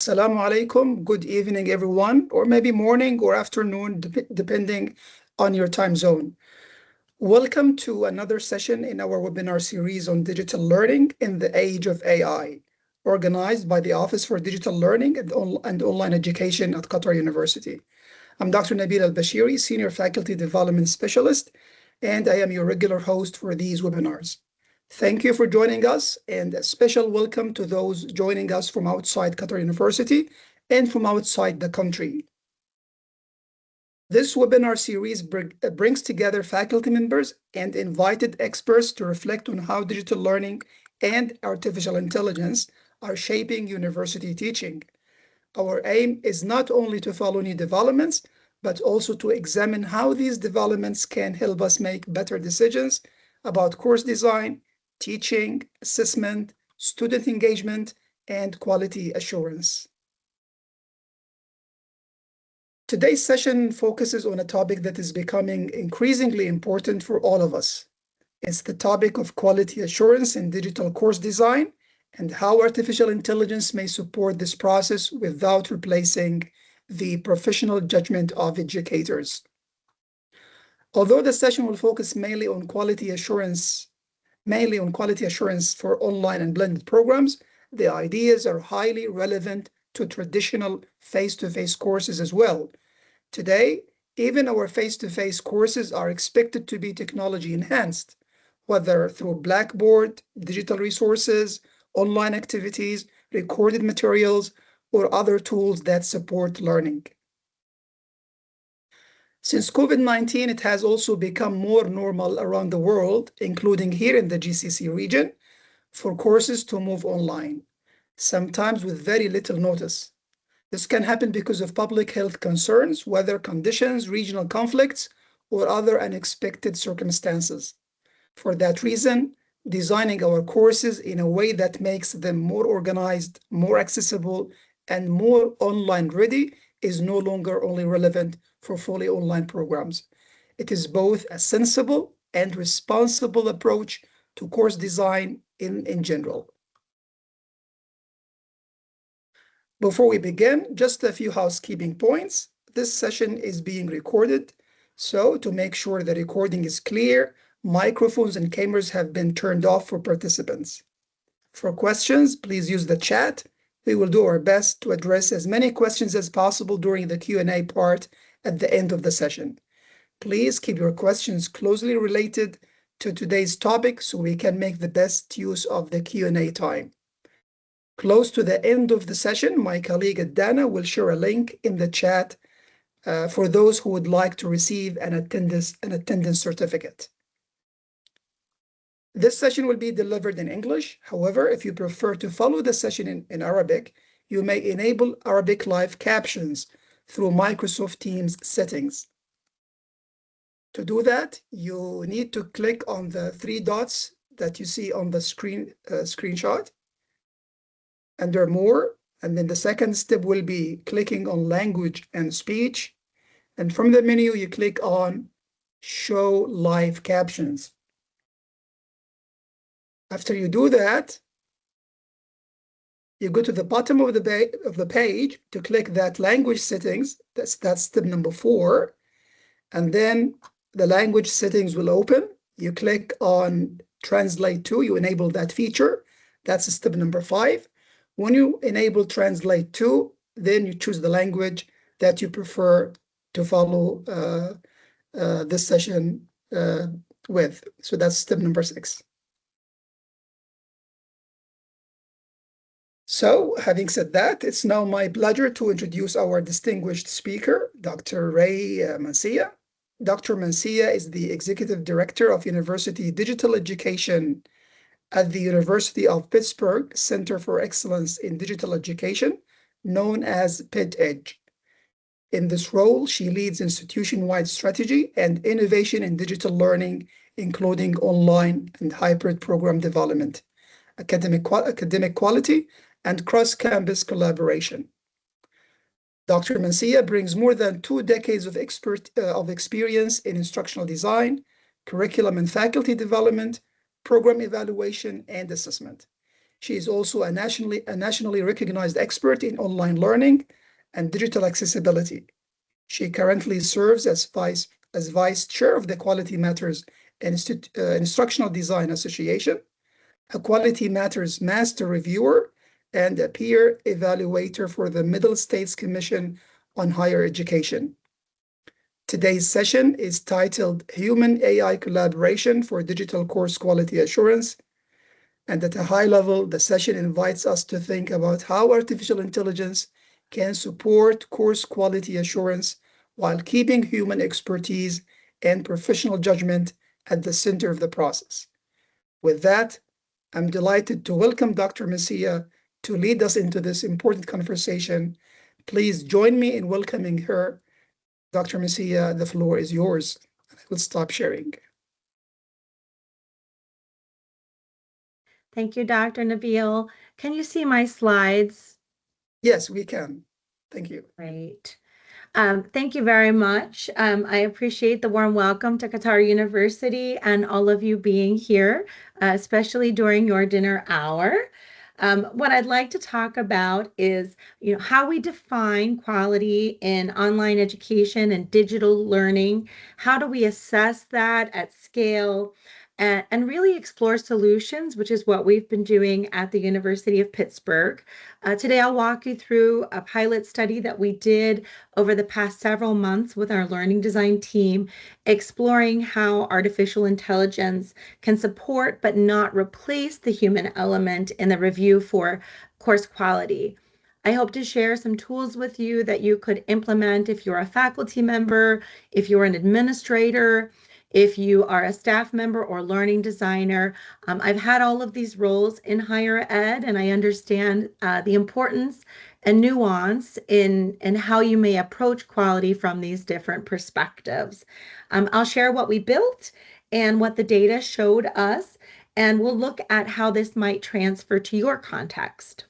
Assalamu alaikum. Good evening, everyone, or maybe morning or afternoon, depending on your time zone. Welcome to another session in our webinar series on digital learning in the age of AI, organized by the Office for Digital Learning and Online Education at Qatar University. I'm Dr. Nabil Al-Bashiri, Senior Faculty Development Specialist, and I am your regular host for these webinars. Thank you for joining us, and a special welcome to those joining us from outside Qatar University and from outside the country. This webinar series brings together faculty members and invited experts to reflect on how digital learning and artificial intelligence are shaping university teaching. Our aim is not only to follow new developments, but also to examine how these developments can help us make better decisions about course design, teaching, assessment, student engagement, and quality assurance. Today's session focuses on a topic that is becoming increasingly important for all of us. It's the topic of quality assurance in digital course design and how artificial intelligence may support this process without replacing the professional judgment of educators. Although the session will focus mainly on quality assurance for online and blended programs, the ideas are highly relevant to traditional face-to-face courses as well. Today, even our face-to-face courses are expected to be technology enhanced, whether through Blackboard, digital resources, online activities, recorded materials, or other tools that support learning. Since COVID-19, it has also become more normal around the world, including here in the GCC region, for courses to move online, sometimes with very little notice. This can happen because of public health concerns, weather conditions, regional conflicts, or other unexpected circumstances. For that reason, designing our courses in a way that makes them more organized, more accessible, and more online ready is no longer only relevant for fully online programs. It is both a sensible and responsible approach to course design in general. Before we begin, just a few housekeeping points. This session is being recorded, so to make sure the recording is clear, microphones and cameras have been turned off for participants. For questions, please use the chat. We will do our best to address as many questions as possible during the Q&A part at the end of the session. Please keep your questions closely related to today's topic so we can make the best use of the Q&A time. Close to the end of the session, my colleague Adana will share a link in the chat for those who would like to receive an attendance certificate. This session will be delivered in English. However, if you prefer to follow the session in Arabic, you may enable Arabic live captions through Microsoft Teams settings. To do that, you need to click on the three dots that you see on the screenshot under More, and then the second step will be clicking on Language and Speech, and from the menu you click on Show Live Captions. After you do that, you go to the bottom of the page to click that language settings. That's step number 4. And then the language settings will open. You click on Translate To, you enable that feature. That's step number 5. When you enable Translate To, then you choose the language that you prefer to follow this session with. So that's step number 6. So, having said that, it's now my pleasure to introduce our distinguished speaker, Dr. Rae Mancilla. Dr. Mancilla is the Executive Director of University Digital Education at the University of Pittsburgh Center for Excellence in Digital Education, known as PidEdge. In this role, she leads institution-wide strategy and innovation in digital learning, including online and hybrid program development, academic quality, and cross-campus collaboration. Dr. Mancilla brings more than 2 decades of experience in instructional design, curriculum and faculty development, program evaluation, and assessment. She is also a nationally recognized expert in online learning and digital accessibility. She currently serves as vice chair of the Quality Matters Instructional Design Association, a Quality Matters Master Reviewer, and a peer evaluator for the Middle States Commission on Higher Education. Today's session is titled Human-AI Collaboration for Digital Course Quality Assurance. And at a high level, the session invites us to think about how artificial intelligence can support course quality assurance while keeping human expertise and professional judgment at the center of the process. With that, I'm delighted to welcome Dr. Mancilla to lead us into this important conversation. Please join me in welcoming her. Dr. Mancilla, the floor is yours. I will stop sharing. Thank you, Dr. Nabil. Can you see my slides? Yes, we can. Thank you. Great. Thank you very much. I appreciate the warm welcome to Qatar University and all of you being here, especially during your dinner hour. What I'd like to talk about is, how we define quality in online education and digital learning. How do we assess that at scale? And really explore solutions, which is what we've been doing at the University of Pittsburgh. Today, I'll walk you through a pilot study that we did over the past several months with our learning design team, exploring how artificial intelligence can support but not replace the human element in the review for course quality. I hope to share some tools with you that you could implement if you're a faculty member, if you're an administrator, if you are a staff member or learning designer. I've had all of these roles in higher ed, and I understand the importance and nuance in how you may approach quality from these different perspectives. I'll share what we built and what the data showed us, and we'll look at how this might transfer to your context.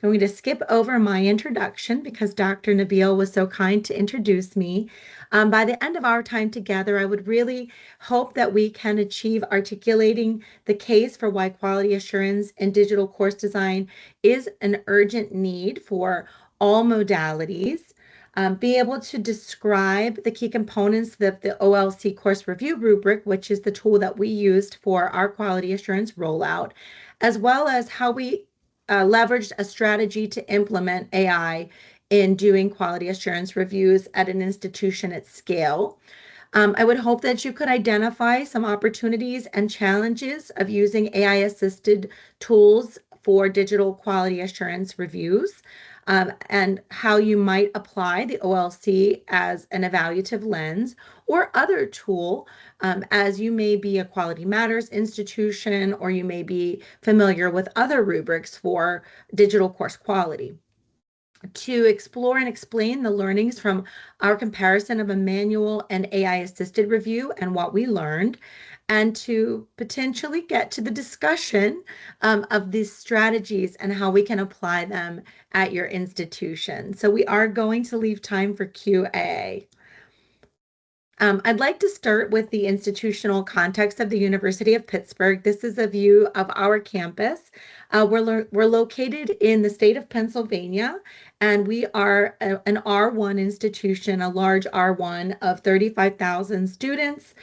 I'm going to skip over my introduction because Dr. Nabil was so kind to introduce me. By the end of our time together, I would really hope that we can achieve articulating the case for why quality assurance in digital course design is an urgent need for all modalities. Be able to describe the key components of the OLC course review rubric, which is the tool that we used for our quality assurance rollout, as well as how we leveraged a strategy to implement AI in doing quality assurance reviews at an institution at scale. I would hope that you could identify some opportunities and challenges of using AI-assisted tools for digital quality assurance reviews, and how you might apply the OLC as an evaluative lens or other tool, as you may be a Quality Matters institution, or you may be familiar with other rubrics for digital course quality. To explore and explain the learnings from our comparison of a manual and AI-assisted review and what we learned, and to potentially get to the discussion of these strategies and how we can apply them at your institution. So we are going to leave time for Q&A. I'd like to start with the institutional context of the University of Pittsburgh. This is a view of our campus. We're located in the state of Pennsylvania, and we are an R1 institution, a large R1 of 35,000 students.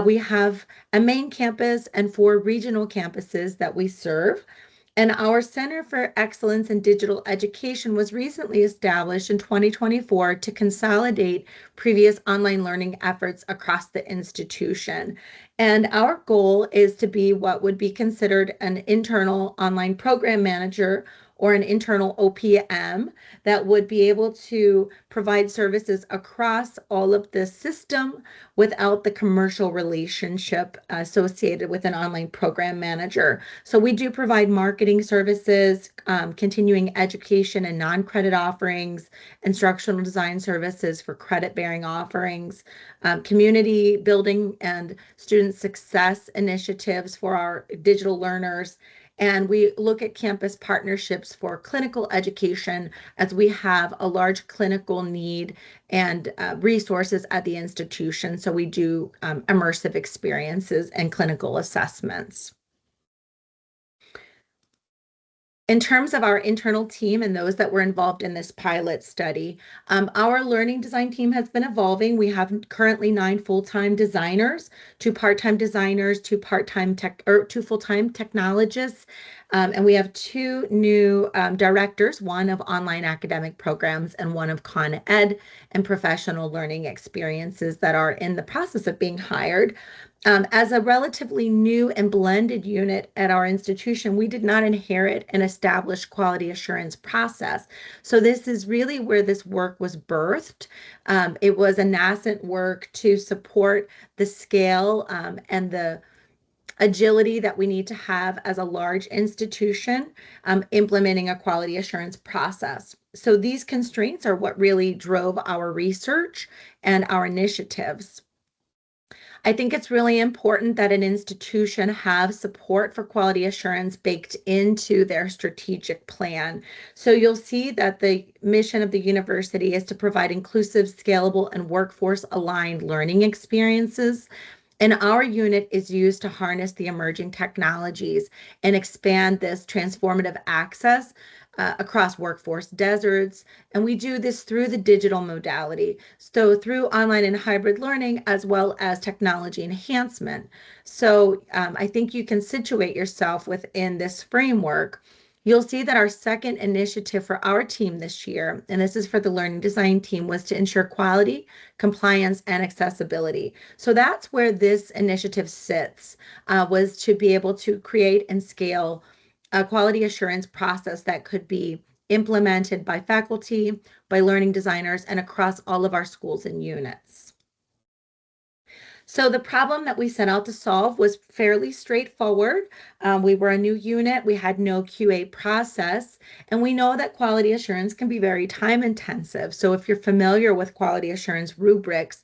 We have a main campus and 4 regional campuses that we serve. And our Center for Excellence in Digital Education was recently established in 2024 to consolidate previous online learning efforts across the institution. And our goal is to be what would be considered an internal online program manager or an internal OPM that would be able to provide services across all of the system without the commercial relationship associated with an online program manager. So we do provide marketing services, continuing education and non-credit offerings, instructional design services for credit-bearing offerings, community building and student success initiatives for our digital learners. And we look at campus partnerships for clinical education, as we have a large clinical need and resources at the institution. So we do immersive experiences and clinical assessments. In terms of our internal team and those that were involved in this pilot study, our learning design team has been evolving. We have currently 9 full-time designers, 2 part-time designers, 2 part-time tech or 2 full-time technologists, and we have 2 new directors, one of online academic programs and one of Con Ed and professional learning experiences that are in the process of being hired. As a relatively new and blended unit at our institution, we did not inherit an established quality assurance process. So this is really where this work was birthed. It was a nascent work to support the scale and the agility that we need to have as a large institution implementing a quality assurance process. So these constraints are what really drove our research and our initiatives. I think it's really important that an institution have support for quality assurance baked into their strategic plan. So you'll see that the mission of the university is to provide inclusive, scalable, and workforce-aligned learning experiences. And our unit is used to harness the emerging technologies and expand this transformative access across workforce deserts. And we do this through the digital modality. So through online and hybrid learning, as well as technology enhancement. So I think you can situate yourself within this framework. You'll see that our second initiative for our team this year, and this is for the learning design team, was to ensure quality, compliance, and accessibility. So that's where this initiative sits, was to be able to create and scale a quality assurance process that could be implemented by faculty, by learning designers, and across all of our schools and units. So the problem that we set out to solve was fairly straightforward. We were a new unit, we had no QA process, and we know that quality assurance can be very time intensive. So if you're familiar with quality assurance rubrics,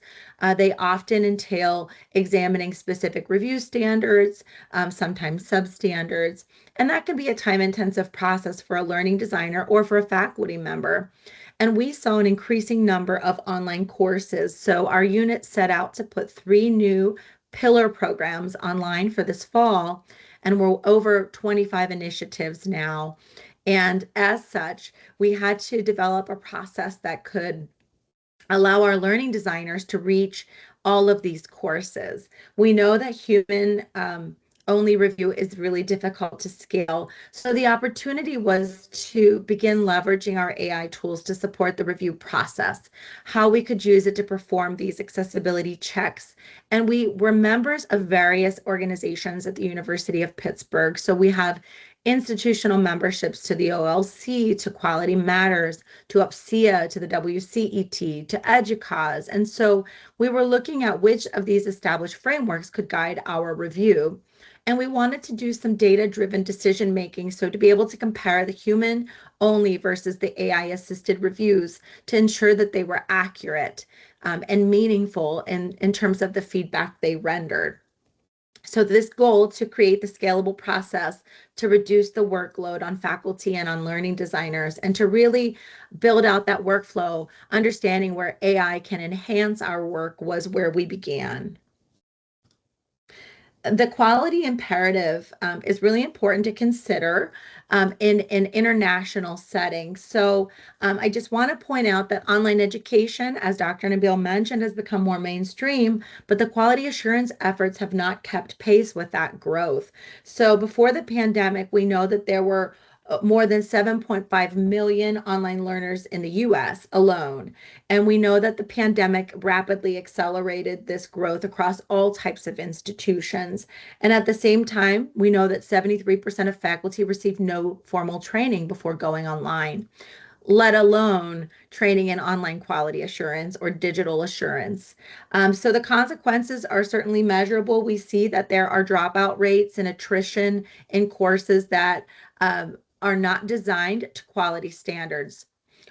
they often entail examining specific review standards, sometimes substandards, and that can be a time intensive process for a learning designer or for a faculty member. And we saw an increasing number of online courses. So our unit set out to put 3 new pillar programs online for this fall, and we're over 25 initiatives now. And as such, we had to develop a process that could allow our learning designers to reach all of these courses. We know that human only review is really difficult to scale. So the opportunity was to begin leveraging our AI tools to support the review process, how we could use it to perform these accessibility checks. And we were members of various organizations at the University of Pittsburgh. So we have institutional memberships to the OLC, to Quality Matters, to UPSEA, to the WCET, to EDUCAUSE. And so we were looking at which of these established frameworks could guide our review. And we wanted to do some data-driven decision making, so to be able to compare the human only versus the AI-assisted reviews to ensure that they were accurate and meaningful in terms of the feedback they rendered. So this goal to create the scalable process to reduce the workload on faculty and on learning designers, and to really build out that workflow, understanding where AI can enhance our work, was where we began. The quality imperative is really important to consider in an international setting. So I just want to point out that online education, as Dr. Nabil mentioned, has become more mainstream, but the quality assurance efforts have not kept pace with that growth. So before the pandemic, we know that there were more than 7.5 million online learners in the US alone. And we know that the pandemic rapidly accelerated this growth across all types of institutions. And at the same time, we know that 73% of faculty received no formal training before going online, let alone training in online quality assurance or digital assurance. So the consequences are certainly measurable. We see that there are dropout rates and attrition in courses that are not designed to quality standards.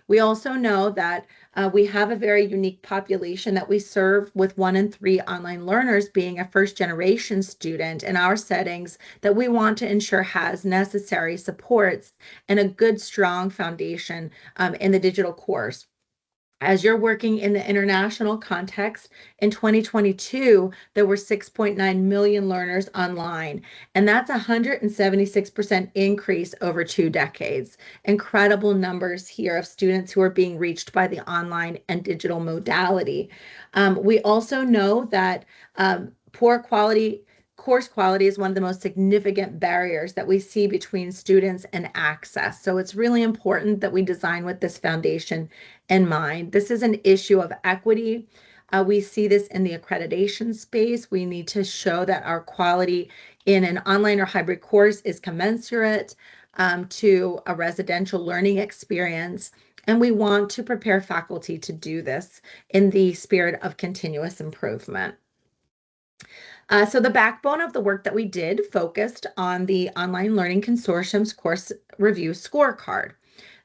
We also know that we have a very unique population that we serve, with 1 in 3 online learners being a first-generation student in our settings, that we want to ensure has necessary supports and a good, strong foundation in the digital course. As you're working in the international context, in 2022, there were 6.9 million learners online, and that's a 176% increase over 2 decades. Incredible numbers here of students who are being reached by the online and digital modality. We also know that poor quality course quality is one of the most significant barriers that we see between students and access. So it's really important that we design with this foundation in mind. This is an issue of equity. We see this in the accreditation space. We need to show that our quality in an online or hybrid course is commensurate to a residential learning experience. And we want to prepare faculty to do this in the spirit of continuous improvement. So the backbone of the work that we did focused on the Online Learning Consortium's course review scorecard.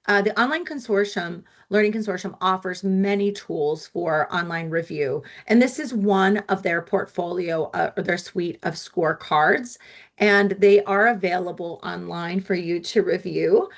The Learning Consortium offers many tools for online review, and this is one of their portfolio, or their suite of scorecards, and they are available online for you to review.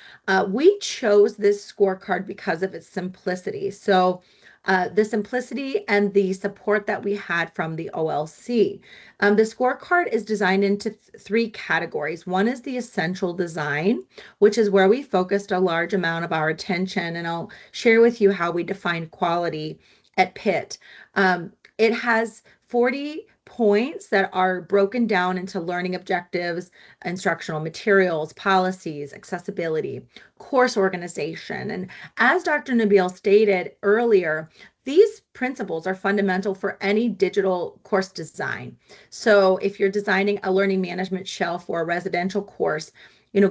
We chose this scorecard because of its simplicity. So the simplicity and the support that we had from the OLC. The scorecard is designed into three categories. One is the essential design, which is where we focused a large amount of our attention, and I'll share with you how we define quality at Pitt. It has 40 points that are broken down into learning objectives, instructional materials, policies, accessibility, course organization. And as Dr. Nabil stated earlier, these principles are fundamental for any digital course design. So if you're designing a learning management shell for a residential course,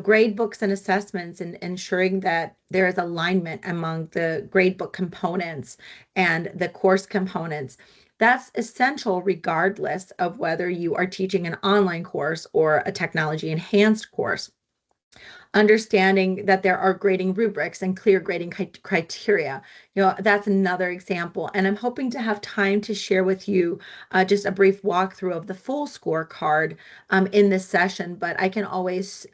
grade books and assessments, and ensuring that there is alignment among the gradebook components and the course components. That's essential regardless of whether you are teaching an online course or a technology enhanced course. Understanding that there are grading rubrics and clear grading criteria. That's another example. And I'm hoping to have time to share with you just a brief walkthrough of the full scorecard in this session, but I can always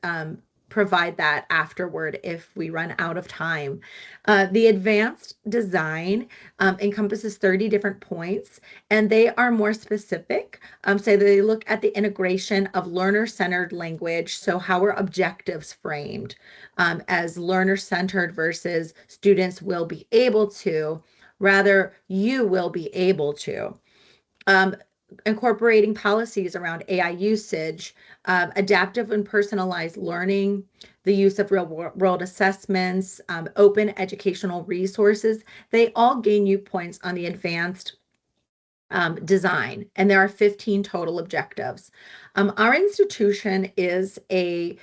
provide that afterward if we run out of time. The advanced design encompasses 30 different points, and they are more specific. So they look at the integration of learner-centered language. So how are objectives framed as learner-centered versus students will be able to, rather you will be able to. Incorporating policies around AI usage, adaptive and personalized learning, the use of real-world assessments, open educational resources, they all gain you points on the advanced design, and there are 15 total objectives. Our institution is a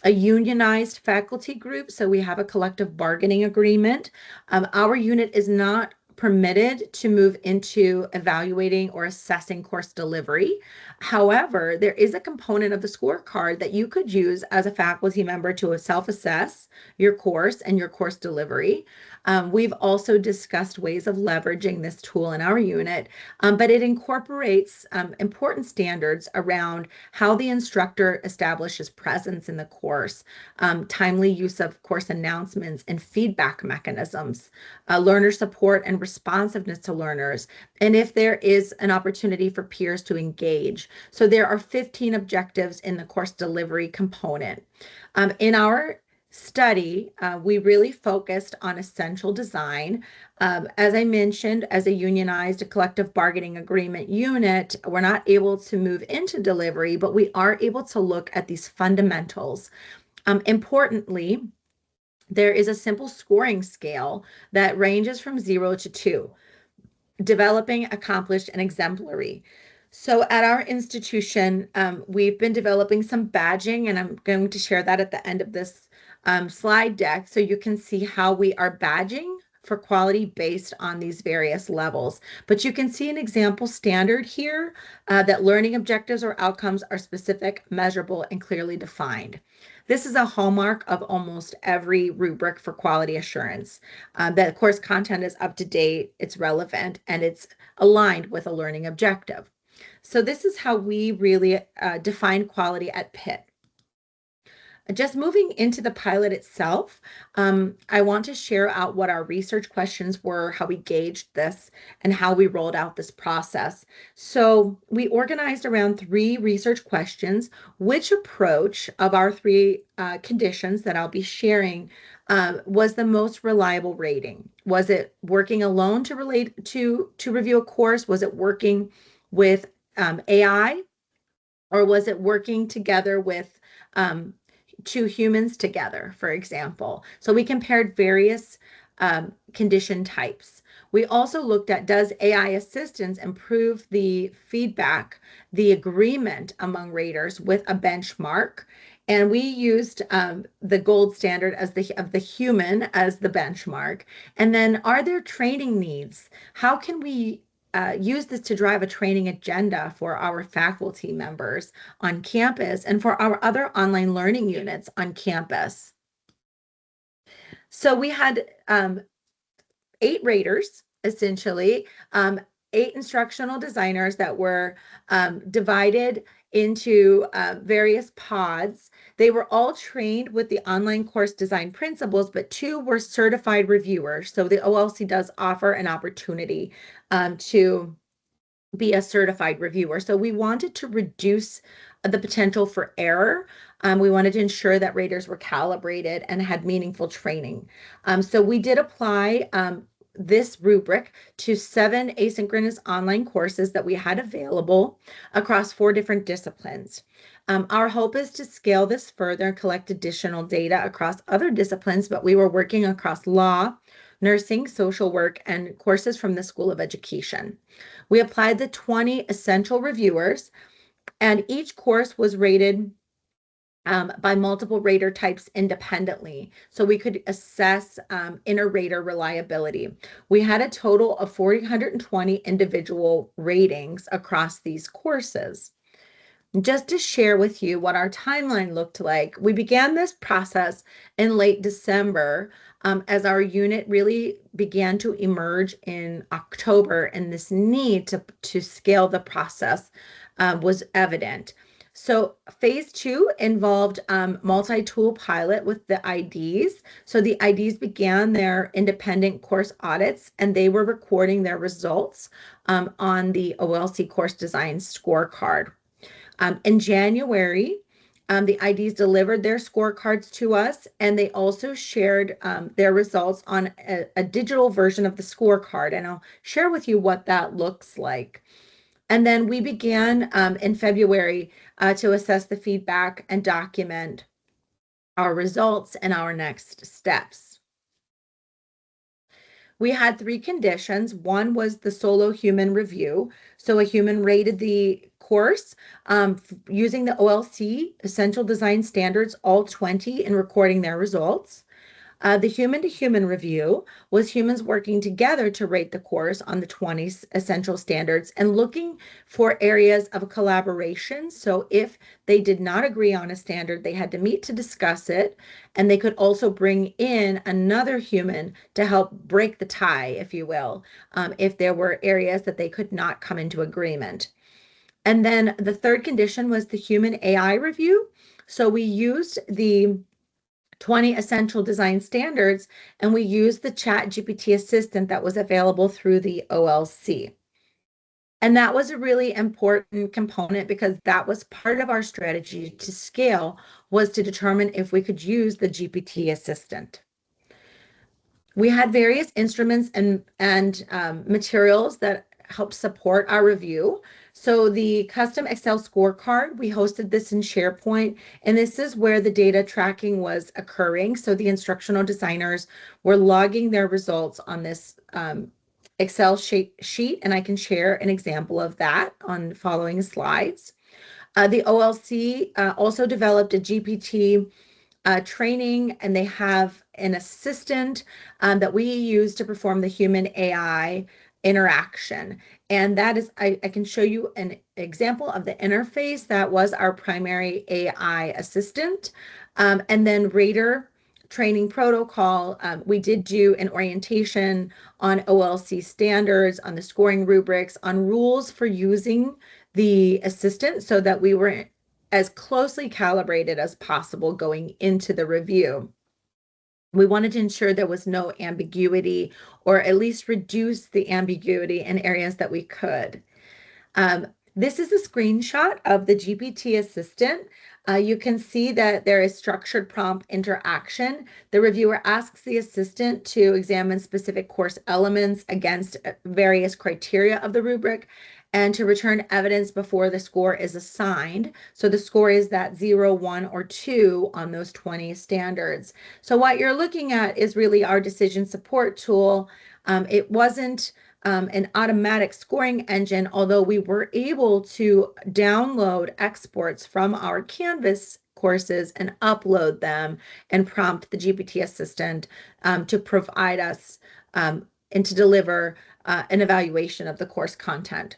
unionized faculty group, so we have a collective bargaining agreement. Our unit is not permitted to move into evaluating or assessing course delivery. However, there is a component of the scorecard that you could use as a faculty member to self-assess your course and your course delivery. We've also discussed ways of leveraging this tool in our unit, but it incorporates important standards around how the instructor establishes presence in the course, timely use of course announcements and feedback mechanisms, learner support and responsiveness to learners, and if there is an opportunity for peers to engage. So there are 15 objectives in the course delivery component. In our study, we really focused on essential design. As I mentioned, as a unionized collective bargaining agreement unit, we're not able to move into delivery, but we are able to look at these fundamentals. Importantly, there is a simple scoring scale that ranges from 0 to 2, developing, accomplished, and exemplary. So at our institution, we've been developing some badging, and I'm going to share that at the end of this slide deck so you can see how we are badging for quality based on these various levels. But you can see an example standard here that learning objectives or outcomes are specific, measurable, and clearly defined. This is a hallmark of almost every rubric for quality assurance. That course content is up to date, it's relevant, and it's aligned with a learning objective. So this is how we really define quality at Pitt. Just moving into the pilot itself, I want to share out what our research questions were, how we gauged this, and how we rolled out this process. So we organized around 3 research questions. Which approach of our 3 conditions that I'll be sharing was the most reliable rating? Was it working alone to review a course? Was it working with AI? Or was it working together with 2 humans together, for example? So we compared various condition types. We also looked at, does AI assistance improve the feedback, the agreement among raters with a benchmark? And we used the gold standard of the human as the benchmark. And then, are there training needs? How can we use this to drive a training agenda for our faculty members on campus and for our other online learning units on campus? So we had 8 raters, essentially, 8 instructional designers that were divided into various pods. They were all trained with the online course design principles, but 2 were certified reviewers. So the OLC does offer an opportunity to be a certified reviewer. So we wanted to reduce the potential for error. We wanted to ensure that raters were calibrated and had meaningful training. So we did apply this rubric to 7 asynchronous online courses that we had available across 4 different disciplines. Our hope is to scale this further and collect additional data across other disciplines, but we were working across law, nursing, social work, and courses from the School of Education. We applied the 20 essential reviewers, and each course was rated by multiple rater types independently, so we could assess inter-rater reliability. We had a total of 420 individual ratings across these courses. Just to share with you what our timeline looked like, we began this process in late December as our unit really began to emerge in October, and this need to scale the process was evident. So phase 2 involved multi-tool pilot with the IDs. So the IDs began their independent course audits, and they were recording their results on the OLC course design scorecard. In January, the IDs delivered their scorecards to us, and they also shared their results on a digital version of the scorecard. And I'll share with you what that looks like. And then we began in February to assess the feedback and document our results and our next steps. We had 3 conditions. One was the solo human review. So a human rated the course using the OLC Essential Design Standards, all 20, in recording their results. The human-to-human review was humans working together to rate the course on the 20 essential standards and looking for areas of collaboration. So if they did not agree on a standard, they had to meet to discuss it, and they could also bring in another human to help break the tie, if you will, if there were areas that they could not come into agreement. And then the third condition was the human AI review. So we used the 20 essential design standards, and we used the ChatGPT assistant that was available through the OLC. And that was a really important component because that was part of our strategy to scale, was to determine if we could use the GPT assistant. We had various instruments and materials that help support our review. So the custom Excel scorecard, we hosted this in SharePoint, and this is where the data tracking was occurring. So the instructional designers were logging their results on this Excel sheet, and I can share an example of that on following slides. The OLC also developed a GPT training, and they have an assistant that we use to perform the human AI interaction. And that is, I can show you an example of the interface. That was our primary AI assistant. And then rater training protocol, we did do an orientation on OLC standards, on the scoring rubrics, on rules for using the assistant, so that we were as closely calibrated as possible going into the review. We wanted to ensure there was no ambiguity, or at least reduce the ambiguity in areas that we could. This is a screenshot of the GPT assistant. You can see that there is structured prompt interaction. The reviewer asks the assistant to examine specific course elements against various criteria of the rubric and to return evidence before the score is assigned. So the score is that 0, 1, or 2 on those 20 standards. So what you're looking at is really our decision support tool. It wasn't an automatic scoring engine, although we were able to download exports from our Canvas courses and upload them and prompt the GPT assistant to provide us and to deliver an evaluation of the course content.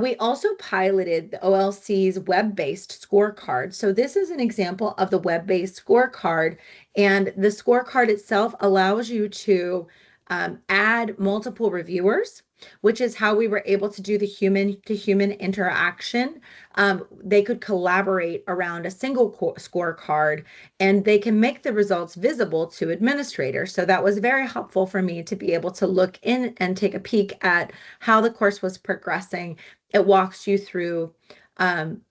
We also piloted the OLC's web-based scorecard. So this is an example of the web-based scorecard, and the scorecard itself allows you to add multiple reviewers, which is how we were able to do the human-to-human interaction. They could collaborate around a single scorecard, and they can make the results visible to administrators. So that was very helpful for me to be able to look in and take a peek at how the course was progressing. It walks you through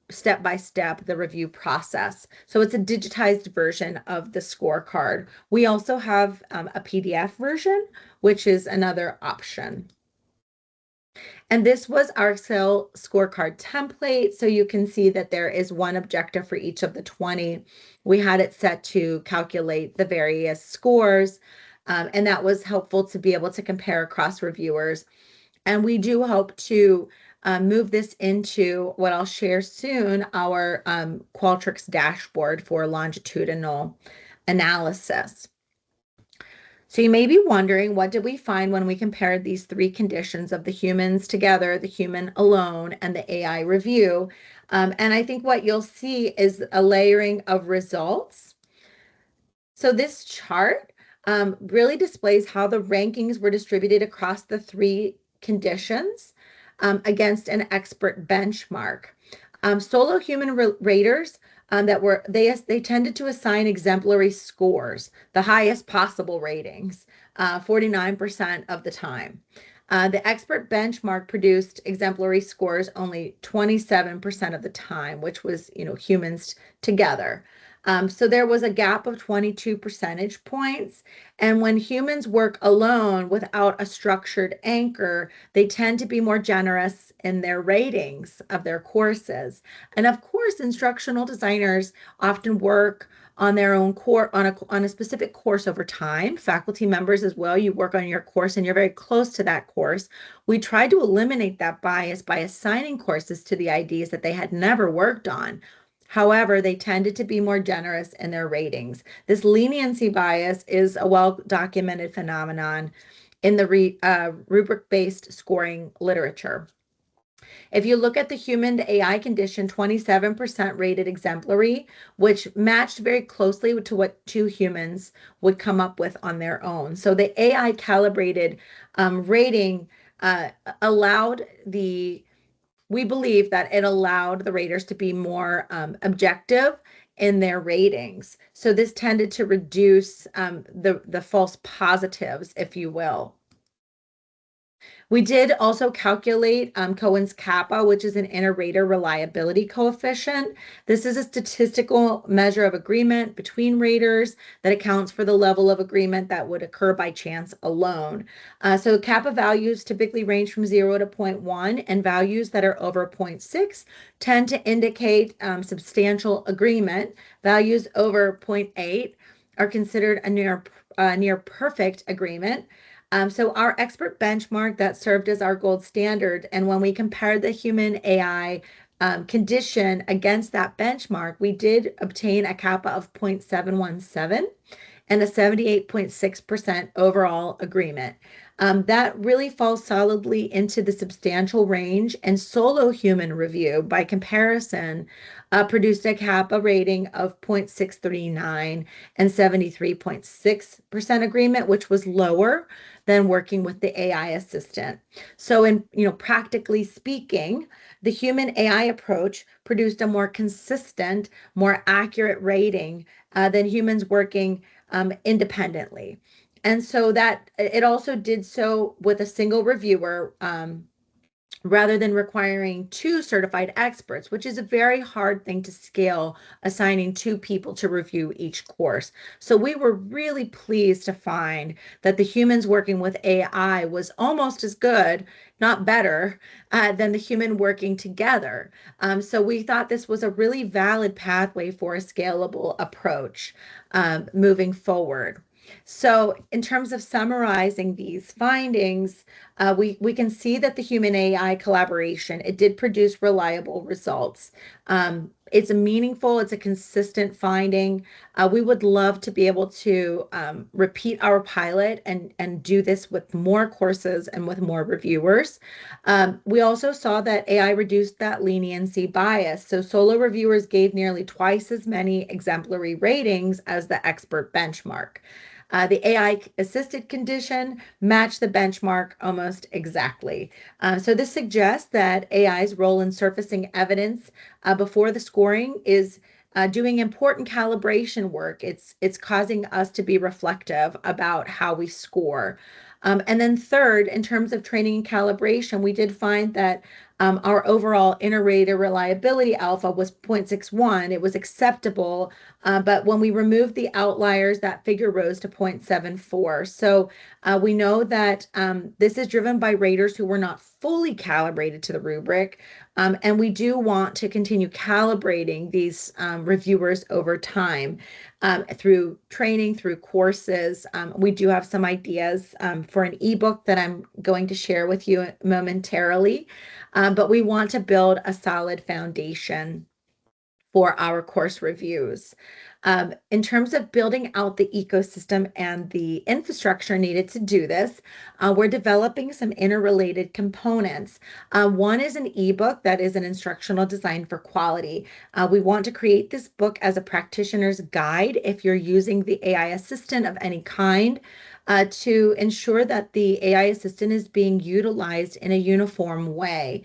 step by step the review process. So it's a digitized version of the scorecard. We also have a PDF version, which is another option. And this was our Excel scorecard template. So you can see that there is one objective for each of the 20. We had it set to calculate the various scores, and that was helpful to be able to compare across reviewers. And we do hope to move this into what I'll share soon, our Qualtrics dashboard for longitudinal analysis. So you may be wondering, what did we find when we compared these 3 conditions of the humans together, the human alone, and the AI review? And I think what you'll see is a layering of results. So this chart really displays how the rankings were distributed across the 3 conditions against an expert benchmark. Solo human raters they tended to assign exemplary scores, the highest possible ratings, 49% of the time. The expert benchmark produced exemplary scores only 27% of the time, which was, humans together. So there was a gap of 22 percentage points. And when humans work alone without a structured anchor, they tend to be more generous in their ratings of their courses. And of course, instructional designers often work on their own course, on a specific course over time. Faculty members as well, you work on your course and you're very close to that course. We tried to eliminate that bias by assigning courses to the IDs that they had never worked on. However, they tended to be more generous in their ratings. This leniency bias is a well-documented phenomenon in the rubric-based scoring literature. If you look at the human to AI condition, 27% rated exemplary, which matched very closely to what 2 humans would come up with on their own. So the AI calibrated rating we believe that it allowed the raters to be more objective in their ratings. So this tended to reduce the false positives, if you will. We did also calculate Cohen's kappa, which is an inter-rater reliability coefficient. This is a statistical measure of agreement between raters that accounts for the level of agreement that would occur by chance alone. So kappa values typically range from 0 to 0.1, and values that are over 0.6 tend to indicate substantial agreement. Values over 0.8 are considered a near perfect agreement. So our expert benchmark that served as our gold standard, and when we compared the human AI condition against that benchmark, we did obtain a kappa of 0.717 and a 78.6% overall agreement. That really falls solidly into the substantial range, and solo human review, by comparison, produced a kappa rating of 0.639 and 73.6% agreement, which was lower than working with the AI assistant. So in, practically speaking, the human AI approach produced a more consistent, more accurate rating than humans working independently. And so that it also did so with a single reviewer, rather than requiring two certified experts, which is a very hard thing to scale, assigning two people to review each course. So we were really pleased to find that the humans working with AI was almost as good, not better, than the human working together. So we thought this was a really valid pathway for a scalable approach moving forward. So in terms of summarizing these findings, we can see that the human AI collaboration, it did produce reliable results. It's a meaningful, it's a consistent finding. We would love to be able to repeat our pilot and do this with more courses and with more reviewers. We also saw that AI reduced that leniency bias. So solo reviewers gave nearly twice as many exemplary ratings as the expert benchmark. The AI assisted condition matched the benchmark almost exactly. So this suggests that AI's role in surfacing evidence before the scoring is doing important calibration work. It's causing us to be reflective about how we score. And then third, in terms of training and calibration, we did find that our overall inter-rater reliability alpha was 0.61. It was acceptable, but when we removed the outliers, that figure rose to 0.74. So we know that this is driven by raters who were not fully calibrated to the rubric, and we do want to continue calibrating these reviewers over time through training, through courses. We do have some ideas for an ebook that I'm going to share with you momentarily, but we want to build a solid foundation for our course reviews. In terms of building out the ecosystem and the infrastructure needed to do this, we're developing some interrelated components. One is an ebook that is an instructional design for quality. We want to create this book as a practitioner's guide if you're using the AI assistant of any kind. To ensure that the AI assistant is being utilized in a uniform way.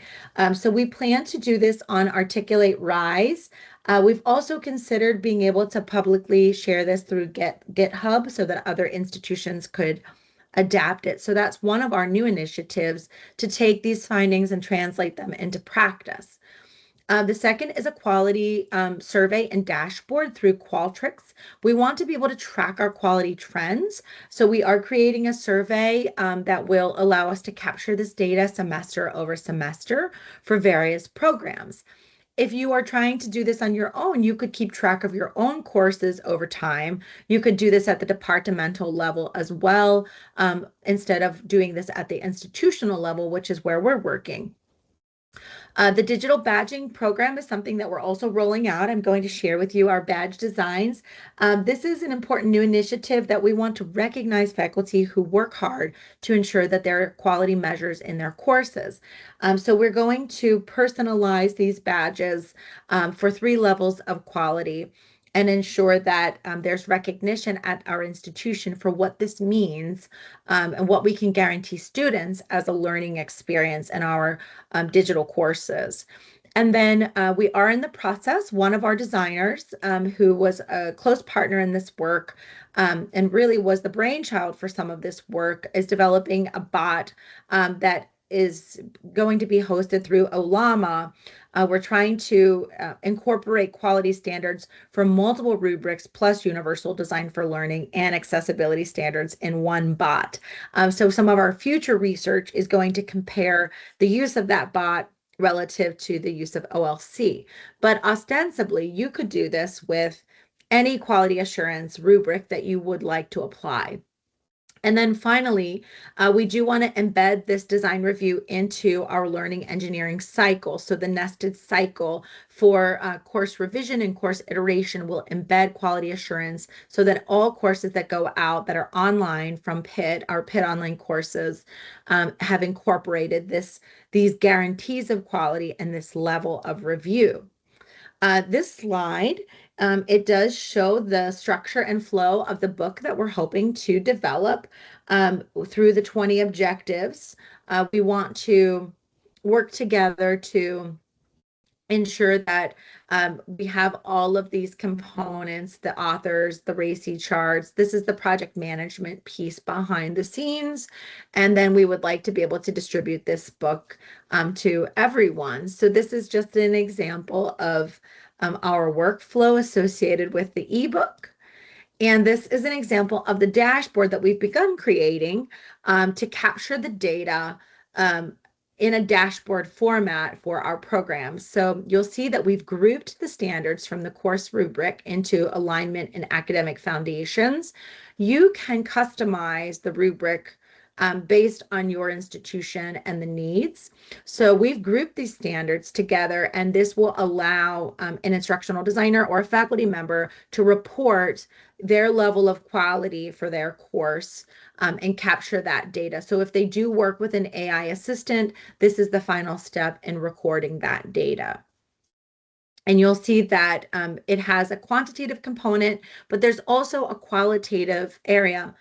So we plan to do this on Articulate Rise. We've also considered being able to publicly share this through GitHub so that other institutions could adapt it. So that's one of our new initiatives, to take these findings and translate them into practice. The second is a quality survey and dashboard through Qualtrics. We want to be able to track our quality trends. So we are creating a survey that will allow us to capture this data semester over semester for various programs. If you are trying to do this on your own, you could keep track of your own courses over time. You could do this at the departmental level as well, instead of doing this at the institutional level, which is where we're working. The digital badging program is something that we're also rolling out. I'm going to share with you our badge designs. This is an important new initiative that we want to recognize faculty who work hard to ensure that there are quality measures in their courses. So we're going to personalize these badges for 3 levels of quality, and ensure that there's recognition at our institution for what this means, and what we can guarantee students as a learning experience in our digital courses. And then we are in the process. One of our designers, who was a close partner in this work, and really was the brainchild for some of this work, is developing a bot that is going to be hosted through Olama. We're trying to incorporate quality standards for multiple rubrics plus universal design for learning and accessibility standards in one bot. So some of our future research is going to compare the use of that bot relative to the use of OLC. But ostensibly, you could do this with any quality assurance rubric that you would like to apply. And then finally, we do want to embed this design review into our learning engineering cycle. So the nested cycle for course revision and course iteration will embed quality assurance so that all courses that go out that are online from Pitt, our Pitt online courses, have incorporated these guarantees of quality and this level of review. This slide, it does show the structure and flow of the book that we're hoping to develop through the 20 objectives. We want to work together to ensure that we have all of these components, the authors, the RACI charts. This is the project management piece behind the scenes. And then we would like to be able to distribute this book to everyone. So this is just an example of our workflow associated with the ebook. And this is an example of the dashboard that we've begun creating to capture the data in a dashboard format for our programs. So you'll see that we've grouped the standards from the course rubric into alignment and academic foundations. You can customize the rubric based on your institution and the needs. So we've grouped these standards together, and this will allow an instructional designer or a faculty member to report their level of quality for their course and capture that data. So if they do work with an AI assistant, this is the final step in recording that data. And you'll see that it has a quantitative component, but there's also a qualitative area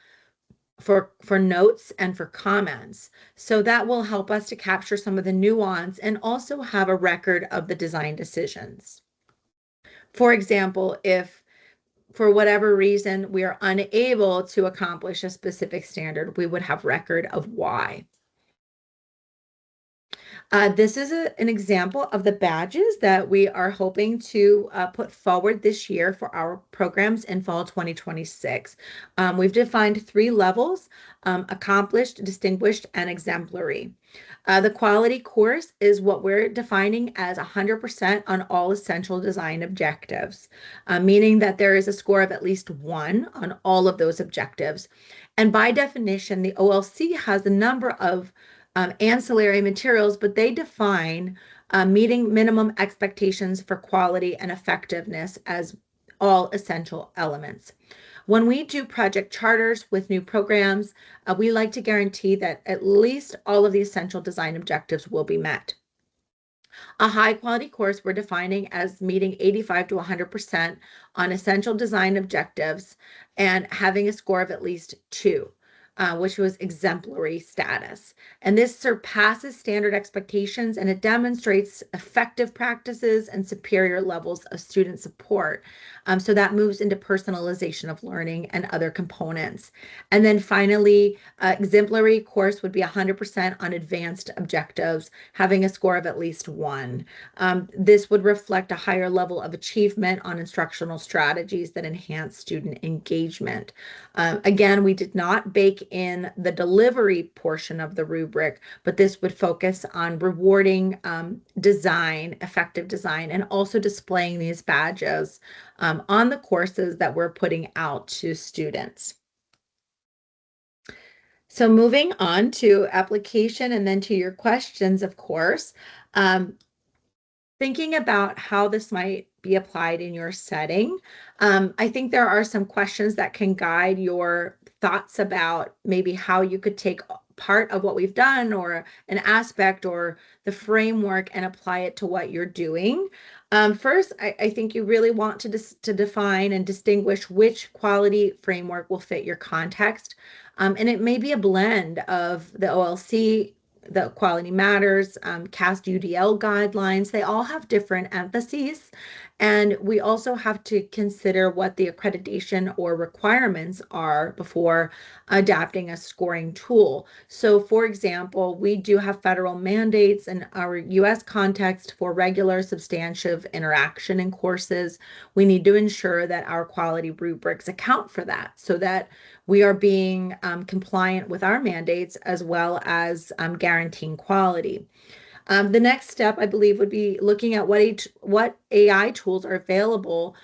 for notes and for comments. So that will help us to capture some of the nuance and also have a record of the design decisions. For example, if for whatever reason we are unable to accomplish a specific standard, we would have record of why. This is an example of the badges that we are hoping to put forward this year for our programs in fall 2026. We've defined 3 levels: accomplished, distinguished, and exemplary. The quality course is what we're defining as 100% on all essential design objectives, meaning that there is a score of at least 1 on all of those objectives. And by definition, the OLC has a number of ancillary materials, but they define meeting minimum expectations for quality and effectiveness as all essential elements. When we do project charters with new programs, we like to guarantee that at least all of the essential design objectives will be met. A high quality course we're defining as meeting 85 to 100% on essential design objectives and having a score of at least 2. Which was exemplary status. And this surpasses standard expectations, and it demonstrates effective practices and superior levels of student support. So that moves into personalization of learning and other components. And then finally, exemplary course would be 100% on advanced objectives, having a score of at least 1. This would reflect a higher level of achievement on instructional strategies that enhance student engagement. Again, we did not bake in the delivery portion of the rubric, but this would focus on rewarding design, effective design, and also displaying these badges on the courses that we're putting out to students. So moving on to application and then to your questions, of course, thinking about how this might be applied in your setting, I think there are some questions that can guide your thoughts about maybe how you could take part of what we've done or an aspect or the framework and apply it to what you're doing. First, I think you really want to define and distinguish which quality framework will fit your context. And it may be a blend of the OLC, the Quality Matters, CAST UDL guidelines. They all have different emphases. And we also have to consider what the accreditation or requirements are before adapting a scoring tool. So for example, we do have federal mandates in our US context for regular substantive interaction in courses. We need to ensure that our quality rubrics account for that so that we are being compliant with our mandates as well as guaranteeing quality. The next step, I believe, would be looking at what AI tools are available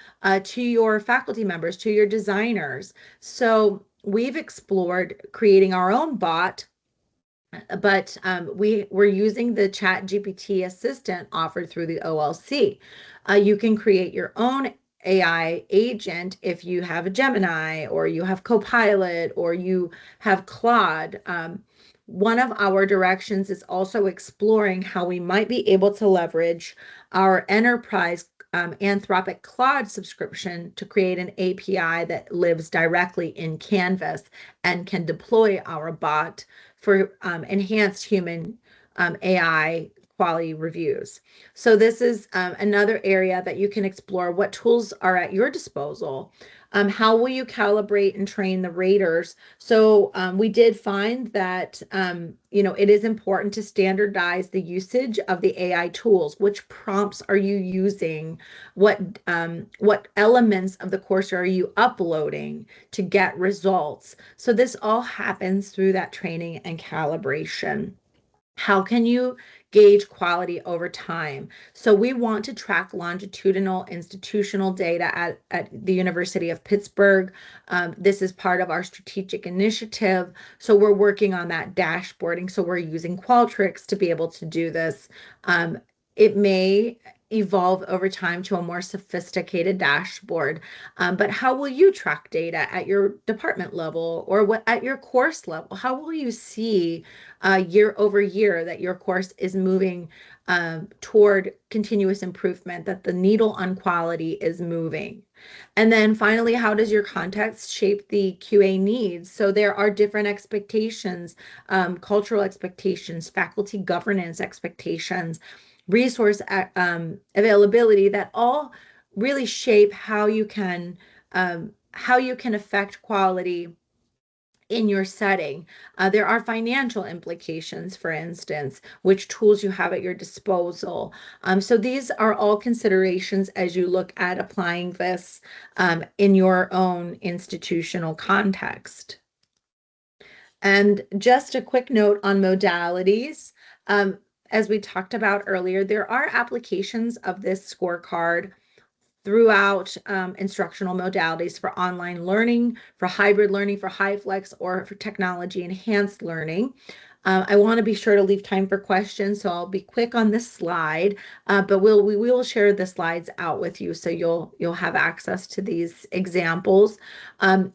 to your faculty members, to your designers. So we've explored creating our own bot, but we're using the ChatGPT assistant offered through the OLC. You can create your own AI agent if you have a Gemini, or you have Copilot, or you have Claude. One of our directions is also exploring how we might be able to leverage our enterprise Anthropic Claude subscription to create an API that lives directly in Canvas and can deploy our bot for enhanced human AI quality reviews. So this is another area that you can explore. What tools are at your disposal? How will you calibrate and train the raters? So we did find that it is important to standardize the usage of the AI tools. Which prompts are you using? What elements of the course are you uploading to get results? So this all happens through that training and calibration. How can you gauge quality over time? So we want to track longitudinal institutional data at the University of Pittsburgh. This is part of our strategic initiative. So we're working on that dashboarding. So we're using Qualtrics to be able to do this. It may evolve over time to a more sophisticated dashboard. But how will you track data at your department level, or at your course level? How will you see year over year that your course is moving toward continuous improvement, that the needle on quality is moving? And then finally, how does your context shape the QA needs? So there are different expectations, cultural expectations, faculty governance expectations, resource availability, that all really shape how you can affect quality in your setting. There are financial implications, for instance, which tools you have at your disposal. So these are all considerations as you look at applying this in your own institutional context. And just a quick note on modalities. As we talked about earlier, there are applications of this scorecard throughout instructional modalities for online learning, for hybrid learning, for high flex, or for technology enhanced learning. I want to be sure to leave time for questions, so I'll be quick on this slide, but we will share the slides out with you, so you'll have access to these examples.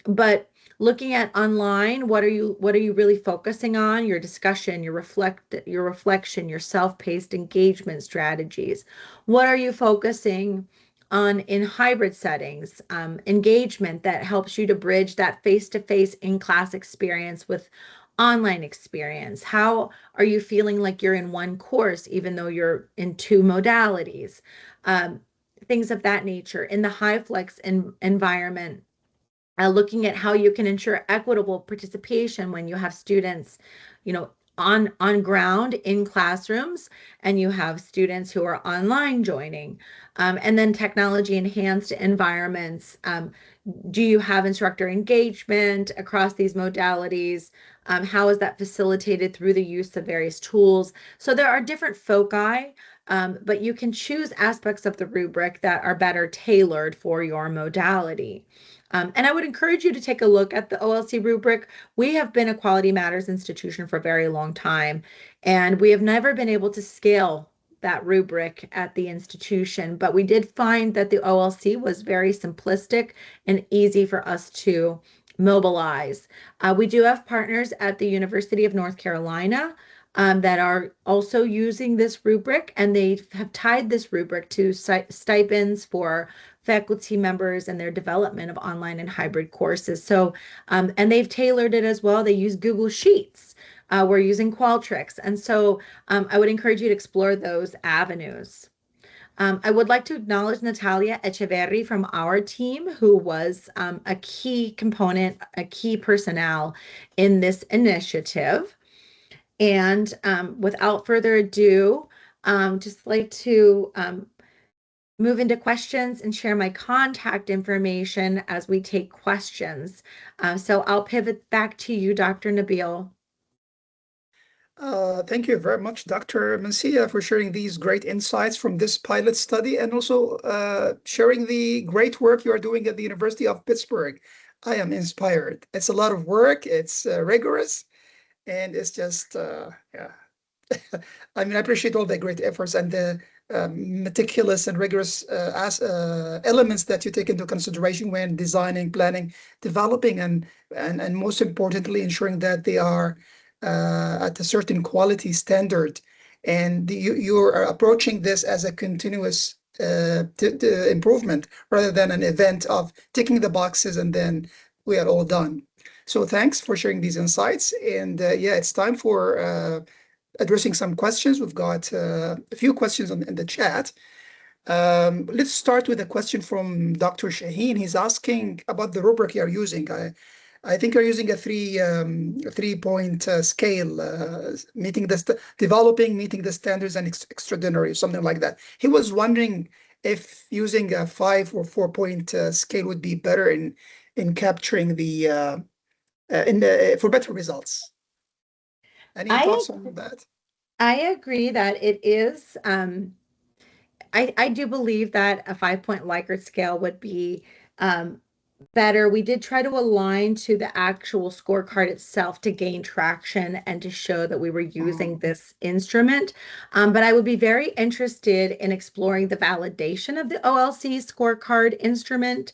But looking at online, what are you really focusing on? Your discussion, your reflection, your self-paced engagement strategies. What are you focusing on in hybrid settings? Engagement that helps you to bridge that face-to-face in-class experience with online experience. How are you feeling like you're in one course even though you're in two modalities? Things of that nature. In the high flex environment, looking at how you can ensure equitable participation when you have students, on ground in classrooms, and you have students who are online joining. And then technology enhanced environments. Do you have instructor engagement across these modalities? How is that facilitated through the use of various tools? So there are different foci, but you can choose aspects of the rubric that are better tailored for your modality. And I would encourage you to take a look at the OLC rubric. We have been a Quality Matters institution for a very long time, and we have never been able to scale that rubric at the institution, but we did find that the OLC was very simplistic and easy for us to mobilize. We do have partners at the University of North Carolina that are also using this rubric, and they have tied this rubric to stipends for faculty members and their development of online and hybrid courses. So, and they've tailored it as well. They use Google Sheets. We're using Qualtrics. And so I would encourage you to explore those avenues. I would like to acknowledge Natalia Echeverri from our team, who was a key component, a key personnel in this initiative. And without further ado, just like to move into questions and share my contact information as we take questions. So I'll pivot back to you, Dr. Nabil. Thank you very much, Dr. Mancilla, for sharing these great insights from this pilot study, and also sharing the great work you are doing at the University of Pittsburgh. I am inspired. It's a lot of work. It's rigorous, and it's just yeah. I mean, I appreciate all the great efforts and the meticulous and rigorous elements that you take into consideration when designing, planning, developing, and most importantly, ensuring that they are at a certain quality standard. And you are approaching this as a continuous improvement rather than an event of ticking the boxes and then we are all done. So thanks for sharing these insights. And yeah, it's time for addressing some questions. We've got a few questions in the chat. Let's start with a question from Dr. Shaheen. He's asking about the rubric you're using. I think you're using a three-point scale, meeting the standards and extraordinary, something like that. He was wondering if using a 5 or 4-point scale would be better in capturing the for better results. Any thoughts on that? I agree that it is. I do believe that a 5-point Likert scale would be better. We did try to align to the actual scorecard itself to gain traction and to show that we were using this instrument. But I would be very interested in exploring the validation of the OLC scorecard instrument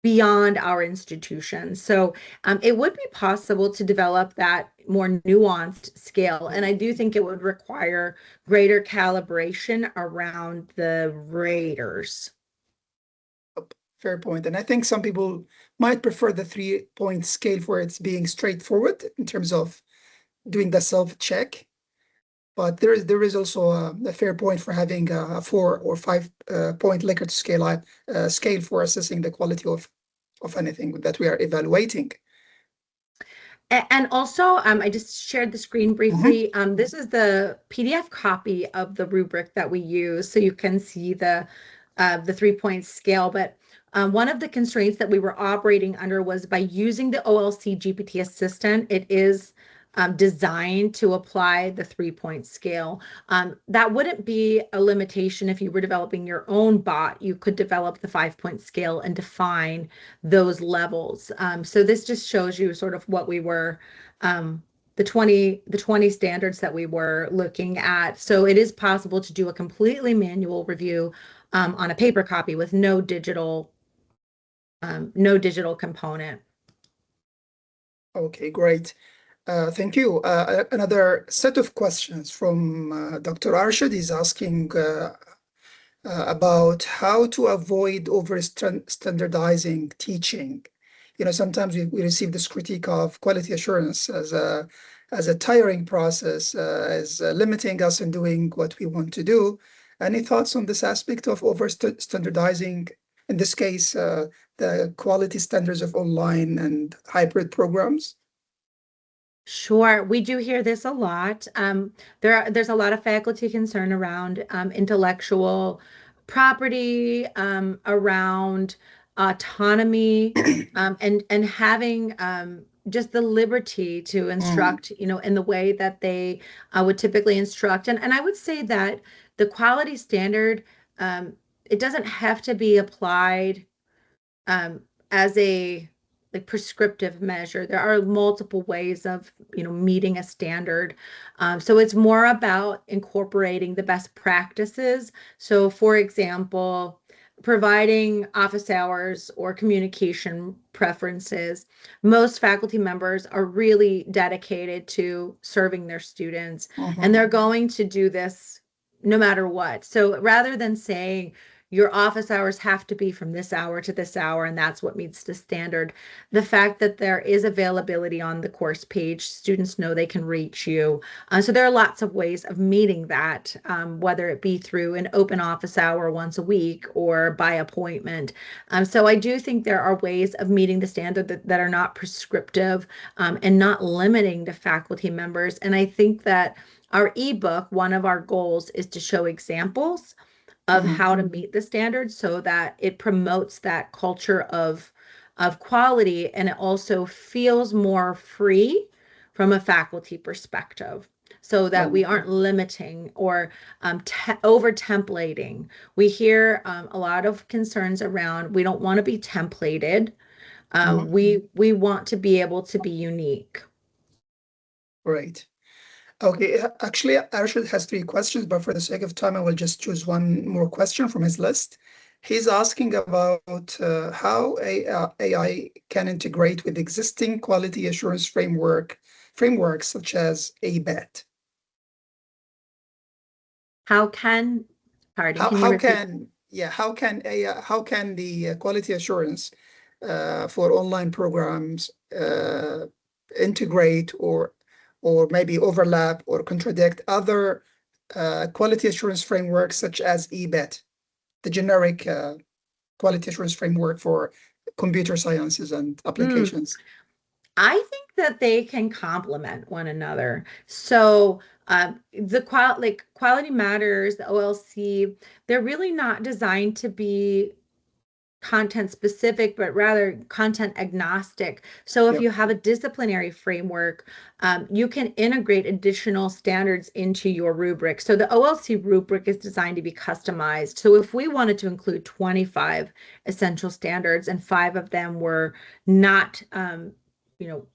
beyond our institution. So it would be possible to develop that more nuanced scale. And I do think it would require greater calibration around the raters. Fair point. And I think some people might prefer the 3-point scale for it's being straightforward in terms of doing the self-check. But there is also a fair point for having a 4 or 5-point Likert scale for assessing the quality of anything that we are evaluating. And also, I just shared the screen briefly. This is the PDF copy of the rubric that we use, so you can see the 3-point scale. But one of the constraints that we were operating under was by using the OLC GPT Assistant. It is designed to apply the 3-point scale. That wouldn't be a limitation if you were developing your own bot. You could develop the 5-point scale and define those levels. So this just shows you sort of what we were, the 20 standards that we were looking at. So it is possible to do a completely manual review on a paper copy with no digital component. Okay, great. Thank you. Another set of questions from Dr. Arshad is asking about how to avoid over-standardizing teaching. You know, sometimes we receive this critique of quality assurance as a tiring process, as limiting us in doing what we want to do. Any thoughts on this aspect of over-standardizing, in this case, the quality standards of online and hybrid programs? Sure, we do hear this a lot. There's a lot of faculty concern around intellectual property, around autonomy, and having just the liberty to instruct, you know, in the way that they would typically instruct. And I would say that the quality standard, it doesn't have to be applied as a prescriptive measure. There are multiple ways of, you know, meeting a standard. So it's more about incorporating the best practices. So for example, providing office hours or communication preferences. Most faculty members are really dedicated to serving their students, and they're going to do this no matter what. So rather than saying, your office hours have to be from this hour to this hour, and that's what meets the standard. The fact that there is availability on the course page, students know they can reach you. So there are lots of ways of meeting that, whether it be through an open office hour once a week or by appointment. So I do think there are ways of meeting the standard that are not prescriptive and not limiting to faculty members. And I think that our ebook, one of our goals is to show examples of how to meet the standards so that it promotes that culture of quality, and it also feels more free from a faculty perspective. so that we aren't limiting or over templating. We hear a lot of concerns around we don't want to be templated. We want to be able to be unique. Right. Okay, actually, Arshad has three questions, but for the sake of time, I will just choose one more question from his list. He's asking about how AI can integrate with existing quality assurance frameworks such as ABET. How can, pardon, How can you how repeat? can yeah how can the quality assurance for online programs integrate or maybe overlap or contradict other quality assurance frameworks such as EBET, the generic quality assurance framework for computer sciences and applications? I think that they can complement one another. So the quality matters, the OLC, they're really not designed to be content specific, but rather content agnostic. So if Yep. you have a disciplinary framework, you can integrate additional standards into your rubric. So the OLC rubric is designed to be customized. So if we wanted to include 25 essential standards and 5 of them were not, you know,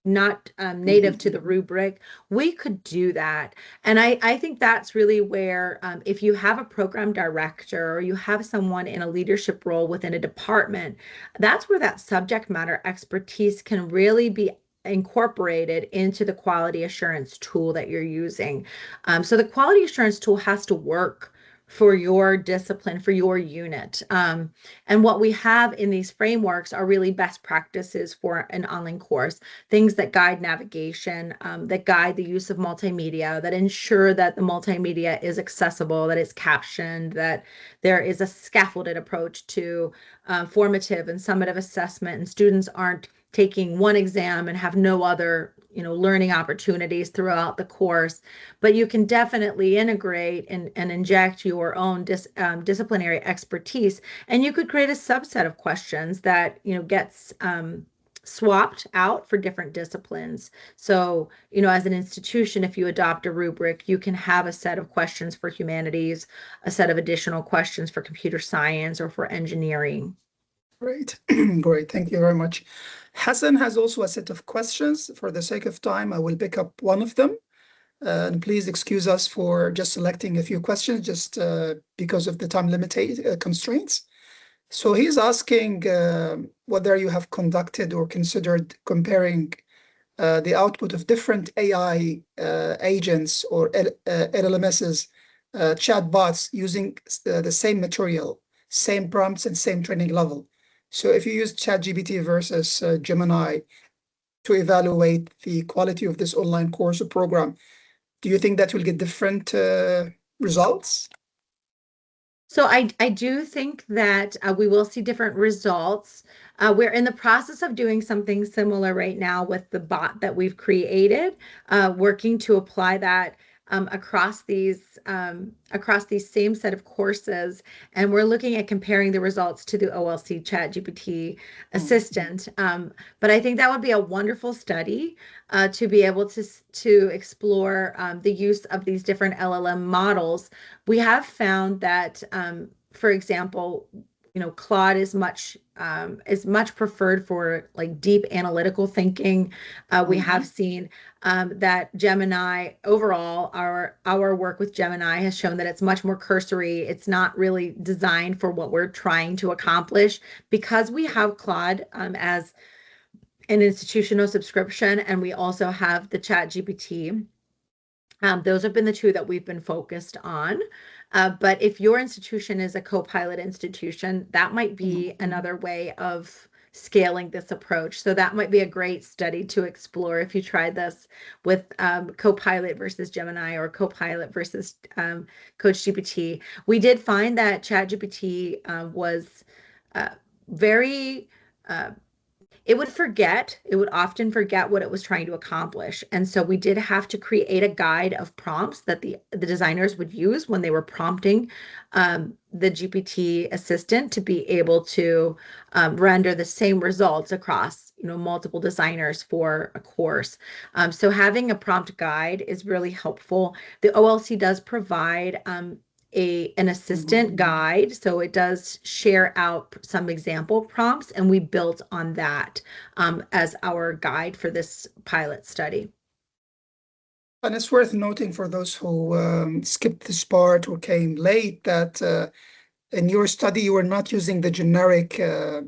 not native to the rubric, we could do that. And I think that's really where, if you have a program director or you have someone in a leadership role within a department, that's where that subject matter expertise can really be incorporated into the quality assurance tool that you're using. So the quality assurance tool has to work for your discipline, for your unit. And what we have in these frameworks are really best practices for an online course, things that guide navigation, that guide the use of multimedia, that ensure that the multimedia is accessible, that it's captioned, that there is a scaffolded approach to formative and summative assessment, and students aren't taking one exam and have no other learning opportunities throughout the course. But you can definitely integrate and inject your own disciplinary expertise, and you could create a subset of questions that gets swapped out for different disciplines. So, as an institution, if you adopt a rubric, you can have a set of questions for humanities, a set of additional questions for computer science or for engineering. Great. Great. Thank you very much. Hassan has also a set of questions. For the sake of time, I will pick up one of them. And please excuse us for just selecting a few questions just because of the time limited constraints. So he's asking whether you have conducted or considered comparing the output of different AI agents or LLMSs, chatbots using the same material, same prompts, and same training level. So if you use ChatGPT versus Gemini to evaluate the quality of this online course or program, do you think that will get different results? So I do think that we will see different results. We're in the process of doing something similar right now with the bot that we've created, working to apply that across these same set of courses, and we're looking at comparing the results to the OLC ChatGPT assistant. But I think that would be a wonderful study to be able to explore the use of these different LLM models. We have found that, for example, Claude is much preferred for like deep analytical thinking. We have seen that Gemini overall, our work with Gemini has shown that it's much more cursory. It's not really designed for what we're trying to accomplish, because we have Claude as an institutional subscription, and we also have the ChatGPT. Those have been the two that we've been focused on. But if your institution is a co-pilot institution, that might be another way of scaling this approach. So that might be a great study to explore if you tried this with co-pilot versus Gemini or co-pilot versus CoachGPT. We did find that ChatGPT was very it would often forget what it was trying to accomplish. And so we did have to create a guide of prompts that the designers would use when they were prompting the GPT assistant to be able to render the same results across, multiple designers for a course. So having a prompt guide is really helpful. The OLC does provide an assistant guide. So it does share out some example prompts, and we built on that as our guide for this pilot study. And it's worth noting for those who skipped this part or came late that in your study, you were not using the generic AI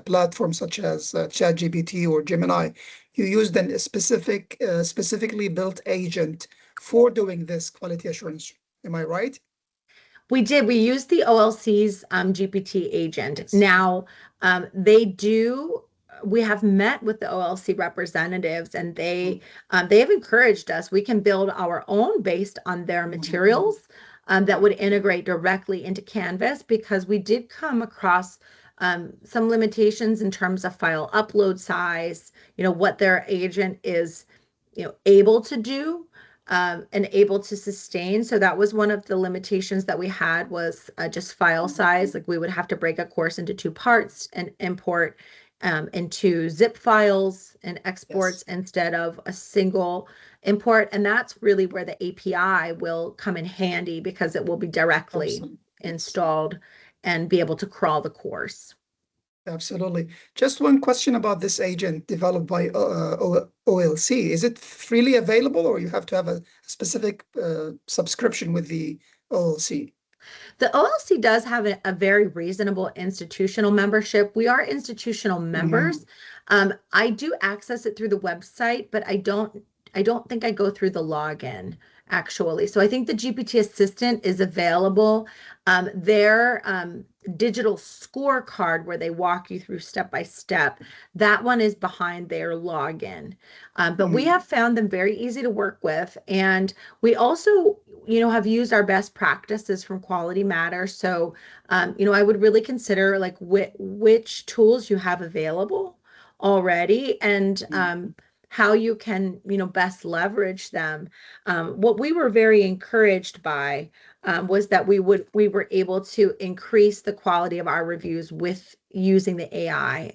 platform such as ChatGPT or Gemini. You used a specifically built agent for doing this quality assurance. Am I right? We did. We used the OLC's GPT agent. Yes. Now, we have met with the OLC representatives, and they have encouraged us. We can build our own based on their materials that would integrate directly into Canvas, because we did come across some limitations in terms of file upload size, what their agent is, able to do. And able to sustain. So that was one of the limitations that we had, was just file size. Like we would have to break a course into 2 parts and import into zip files and exports instead of a single import. And that's really where the API will come in handy, because it will be directly installed and be able to crawl the course. Absolutely. Just one question about this agent developed by OLC. Is it freely available, or you have to have a specific subscription with the OLC? The OLC does have a very reasonable institutional membership. We are institutional members. I do access it through the website, but I don't think I go through the login, actually. So I think the GPT assistant is available. Their digital scorecard, where they walk you through step by step, that one is behind their login. But we have found them very easy to work with. And we also, have used our best practices from Quality Matters. So, I would really consider like which tools you have available already, and how you can, best leverage them. What we were very encouraged by was that we were able to increase the quality of our reviews with using the AI,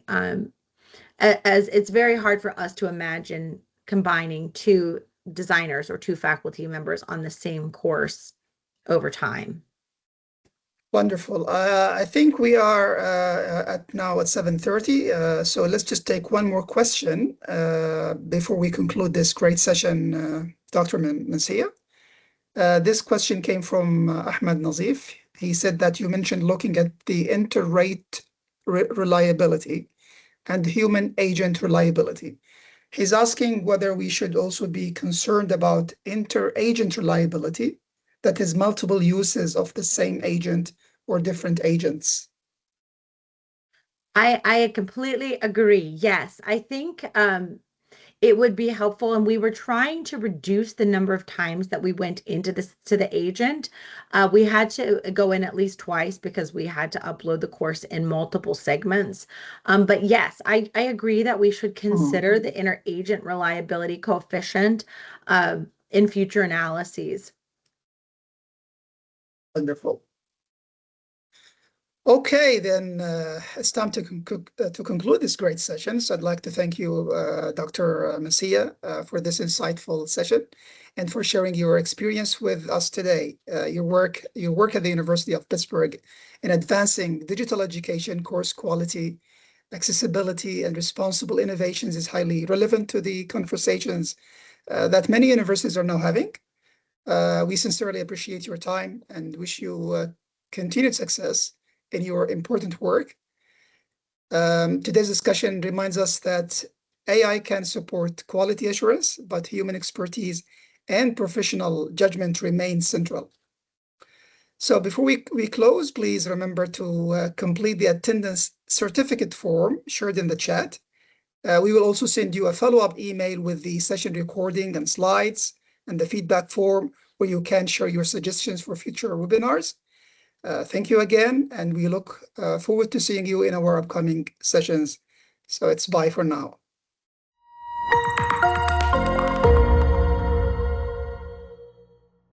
as it's very hard for us to imagine combining 2 designers or 2 faculty members on the same course over time. Wonderful. I think we are now at 7:30. So let's just take one more question before we conclude this great session, Dr. Mancilla. This question came from Ahmed Nazif. He said that you mentioned looking at the inter-rate reliability and human agent reliability. He's asking whether we should also be concerned about inter-agent reliability, that is multiple uses of the same agent or different agents. I completely agree. Yes, I think it would be helpful, and we were trying to reduce the number of times that we went into to the agent. We had to go in at least twice because we had to upload the course in multiple segments. But yes, I agree that we should consider the inter-agent reliability coefficient in future analyses. Wonderful. Okay, then it's time to conclude this great session. So I'd like to thank you, Dr. Mancilla, for this insightful session and for sharing your experience with us today. Your work at the University of Pittsburgh in advancing digital education, course quality, accessibility, and responsible innovations is highly relevant to the conversations that many universities are now having. We sincerely appreciate your time and wish you continued success in your important work. Today's discussion reminds us that AI can support quality assurance, but human expertise and professional judgment remain central. So before we close, please remember to complete the attendance certificate form shared in the chat. We will also send you a follow-up email with the session recording and slides and the feedback form where you can share your suggestions for future webinars. Thank you again, and we look forward to seeing you in our upcoming sessions. So it's bye for now.